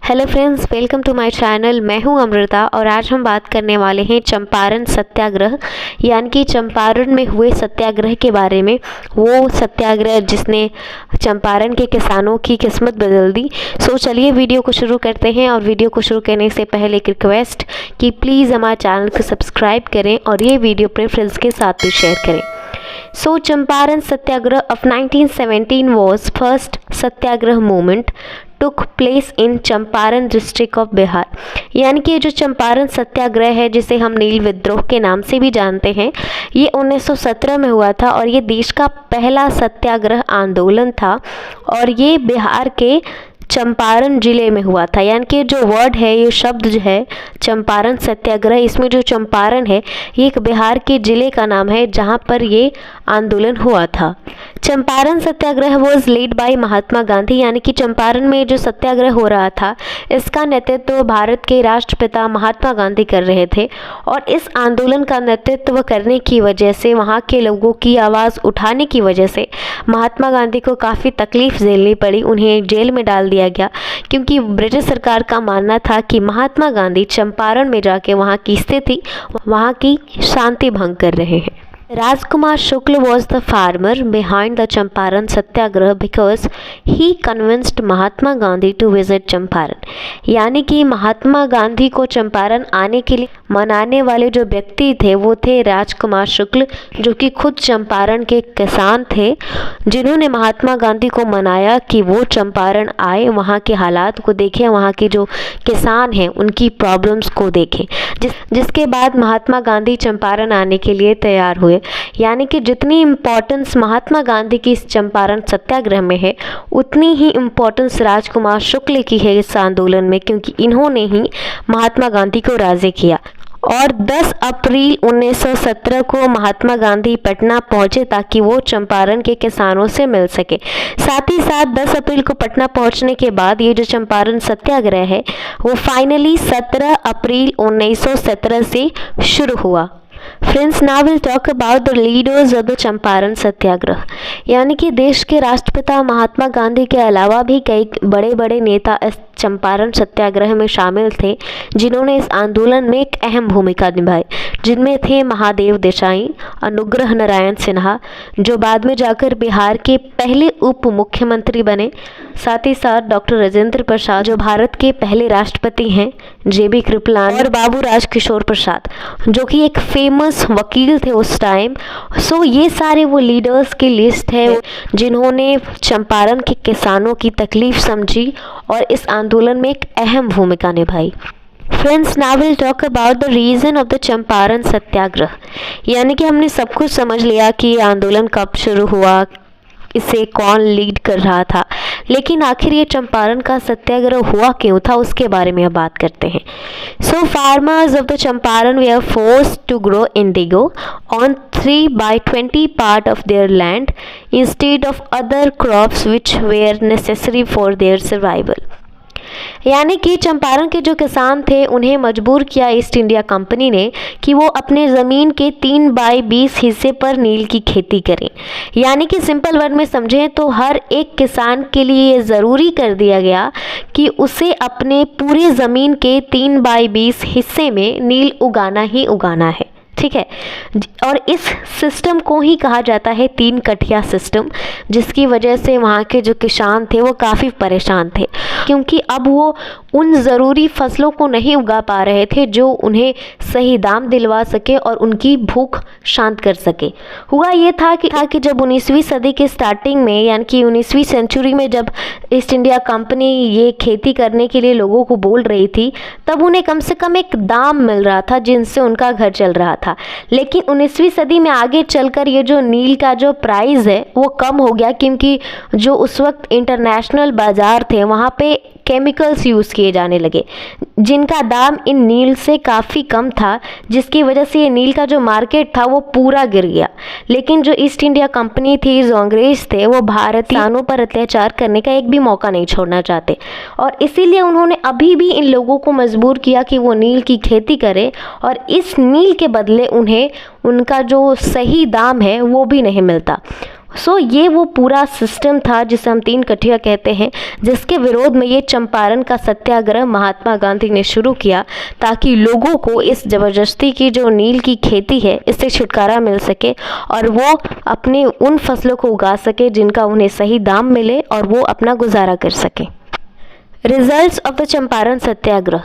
Hello friends, welcome to my channel. मैं हूं अमृता और आज हम बात करने वाले हैं चंपारण सत्याग्रह यानी कि चंपारण में हुए सत्याग्रह के बारे में। वो सत्याग्रह जिसने चंपारण के किसानों की किस्मत बदल दी। सो चलिए वीडियो को शुरू करते हैं। और वीडियो को शुरू करने से पहले एक रिक्वेस्ट कि प्लीज़ हमारे चैनल को सब्सक्राइब करें और ये वीडियो अपने फ्रेंड्स के साथ भी शेयर करें। So Champaran Satyagrah of 1917 was first Satyagrah movement took place in Champaran district of Bihar. यानी कि जो चंपारण सत्याग्रह है, जिसे हम नील विद्रोह के नाम से भी जानते हैं, ये 1917 में हुआ था और ये देश का पहला सत्याग्रह आंदोलन था और ये बिहार के चंपारण जिले में हुआ था। यानी कि जो वर्ड है, ये शब्द जो है चंपारण सत्याग्रह, इसमें जो चंपारण है ये एक बिहार के जिले का नाम है जहाँ पर ये आंदोलन हुआ था। चंपारण सत्याग्रह was lead by Mahatma Gandhi. यानी कि चंपारण में जो सत्याग्रह हो रहा था इसका नेतृत्व भारत के राष्ट्रपिता महात्मा गांधी कर रहे थे और इस आंदोलन का नेतृत्व करने की वजह से, वहाँ के लोगों की आवाज़ उठाने की वजह से महात्मा गांधी को काफ़ी तकलीफ झेलनी पड़ी। उन्हें जेल में डाल दिया गया क्योंकि ब्रिटिश सरकार का मानना था कि महात्मा गांधी चंपारण में जाके वहाँ की स्थिति, वहाँ की शांति भंग कर रहे हैं। Rajkumar Shukla was the farmer behind the Champaran Satyagrah because he convinced Mahatma Gandhi to visit Champaran। यानी कि महात्मा गांधी को चंपारण आने के लिए मनाने वाले जो व्यक्ति थे वो थे राजकुमार शुक्ल, जो कि खुद चंपारण के किसान थे, जिन्होंने महात्मा गांधी को मनाया कि वो चंपारण आए, वहाँ के हालात को देखें, वहाँ के जो किसान हैं उनकी प्रॉब्लम्स को देखें। जिसके बाद महात्मा गांधी चंपारण आने के लिए तैयार हुए। यानी कि जितनी इम्पोर्टेंस महात्मा गांधी की इस चंपारण सत्याग्रह में है, उतनी ही इम्पोर्टेंस राजकुमार शुक्ल की है इस आंदोलन में, क्योंकि इन्होंने ही महात्मा गांधी को राजी किया। और 10 अप्रैल 1917 को महात्मा गांधी पटना पहुंचे ताकि वो चंपारण के किसानों से मिल सके। साथ ही साथ 10 अप्रैल को पटना पहुंचने के बाद ये जो चंपारण सत्याग्रह है वो फाइनली 17 अप्रैल 1917 से शुरू हुआ। Friends, now will talk about the leaders of the Champaran Satyagraha. यानी कि देश के राष्ट्रपिता महात्मा गांधी के अलावा भी कई बड़े बड़े नेता इस चंपारण सत्याग्रह में शामिल थे, जिन्होंने इस आंदोलन में एक अहम भूमिका निभाई। जिनमें थे महादेव देसाई, अनुग्रह नारायण सिन्हा, जो बाद में जाकर बिहार के पहले उप मुख्यमंत्री बने। साथ ही साथ डॉक्टर राजेंद्र प्रसाद, जो भारत के पहले राष्ट्रपति हैं, JB कृपलानी और बाबू राजकिशोर प्रसाद, जो कि एक फेमस वकील थे उस टाइम। सो ये सारे वो लीडर्स की लिस्ट है जिन्होंने चंपारण के किसानों की तकलीफ समझी और इस आंदोलन में एक अहम भूमिका निभाई। Friends, now will talk about the reason of the Champaran Satyagraha. यानी कि हमने सब कुछ समझ लिया कि ये आंदोलन कब शुरू हुआ, इसे कौन लीड कर रहा था, लेकिन आखिर ये चंपारण का सत्याग्रह हुआ क्यों था, उसके बारे में अब बात करते हैं। So farmers of the Champaran they are forced to grow indigo on 3/20 part of their land instead of other crops which were necessary for their survival. यानी कि चंपारण के जो किसान थे उन्हें मजबूर किया ईस्ट इंडिया कंपनी ने कि वो अपने ज़मीन के 3/20 हिस्से पर नील की खेती करें। यानी कि सिंपल वर्ड में समझें तो हर एक किसान के लिए ये ज़रूरी कर दिया गया कि उसे अपने पूरे ज़मीन के 3/20 हिस्से में नील उगाना ही उगाना है। ठीक है, और इस सिस्टम को ही कहा जाता है 3 कठिया सिस्टम, जिसकी वजह से वहाँ के जो किसान थे वो काफ़ी परेशान थे, क्योंकि अब वो उन ज़रूरी फसलों को नहीं उगा पा रहे थे जो उन्हें सही दाम दिलवा सके और उनकी भूख शांत कर सके। हुआ ये था कि जब 19वीं सदी के स्टार्टिंग में, यानी कि 19वीं सेंचुरी में जब ईस्ट इंडिया कंपनी ये खेती करने के लिए लोगों को बोल रही थी, तब उन्हें कम से कम एक दाम मिल रहा था जिनसे उनका घर चल रहा था। लेकिन 19वीं सदी में आगे चलकर ये जो नील का जो प्राइस है वो कम हो गया, क्योंकि जो उस वक्त इंटरनेशनल बाज़ार थे वहाँ पे केमिकल्स यूज़ किए जाने लगे, जिनका दाम इन नील से काफ़ी कम था, जिसकी वजह से ये नील का जो मार्केट था वो पूरा गिर गया। लेकिन जो ईस्ट इंडिया कंपनी थी, जो अंग्रेज थे, वो भारतीय किसानों पर अत्याचार करने का एक भी मौका नहीं छोड़ना चाहते और इसीलिए उन्होंने अभी भी इन लोगों को मजबूर किया कि वो नील की खेती करें और इस नील के बदले उन्हें उनका जो सही दाम है वो भी नहीं मिलता। सो ये वो पूरा सिस्टम था जिसे हम तीन कठिया कहते हैं, जिसके विरोध में ये चंपारण का सत्याग्रह महात्मा गांधी ने शुरू किया, ताकि लोगों को इस ज़बरदस्ती की जो नील की खेती है इससे छुटकारा मिल सके और वो अपने उन फसलों को उगा सके जिनका उन्हें सही दाम मिले और वो अपना गुजारा कर सके। Results of the Champaran Satyagraha,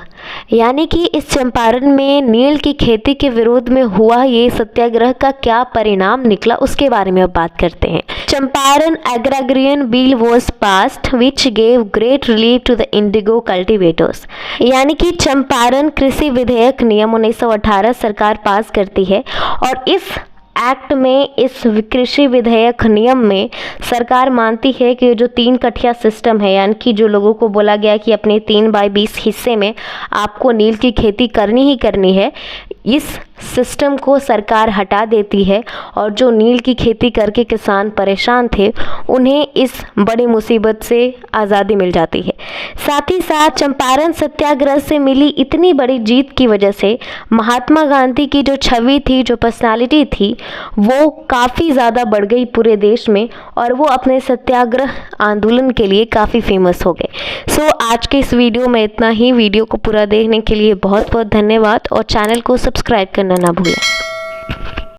यानी कि इस चंपारण में नील की खेती के विरोध में हुआ ये सत्याग्रह का क्या परिणाम निकला उसके बारे में अब बात करते हैं। Champaran agrarian bill was passed which gave great relief to the indigo cultivators, यानी कि चंपारण कृषि विधेयक नियम 1918 सरकार पास करती है और इस एक्ट में, इस कृषि विधेयक नियम में सरकार मानती है कि जो 3 कठिया सिस्टम है, यानी कि जो लोगों को बोला गया कि अपने 3/20 हिस्से में आपको नील की खेती करनी ही करनी है, इस सिस्टम को सरकार हटा देती है और जो नील की खेती करके किसान परेशान थे उन्हें इस बड़ी मुसीबत से आज़ादी मिल जाती है। साथ ही साथ चंपारण सत्याग्रह से मिली इतनी बड़ी जीत की वजह से महात्मा गांधी की जो छवि थी, जो पर्सनालिटी थी, वो काफ़ी ज़्यादा बढ़ गई पूरे देश में और वो अपने सत्याग्रह आंदोलन के लिए काफ़ी फेमस हो गए। सो आज के इस वीडियो में इतना ही। वीडियो को पूरा देखने के लिए बहुत बहुत धन्यवाद और चैनल को सब्सक्राइब करना ना भूलें।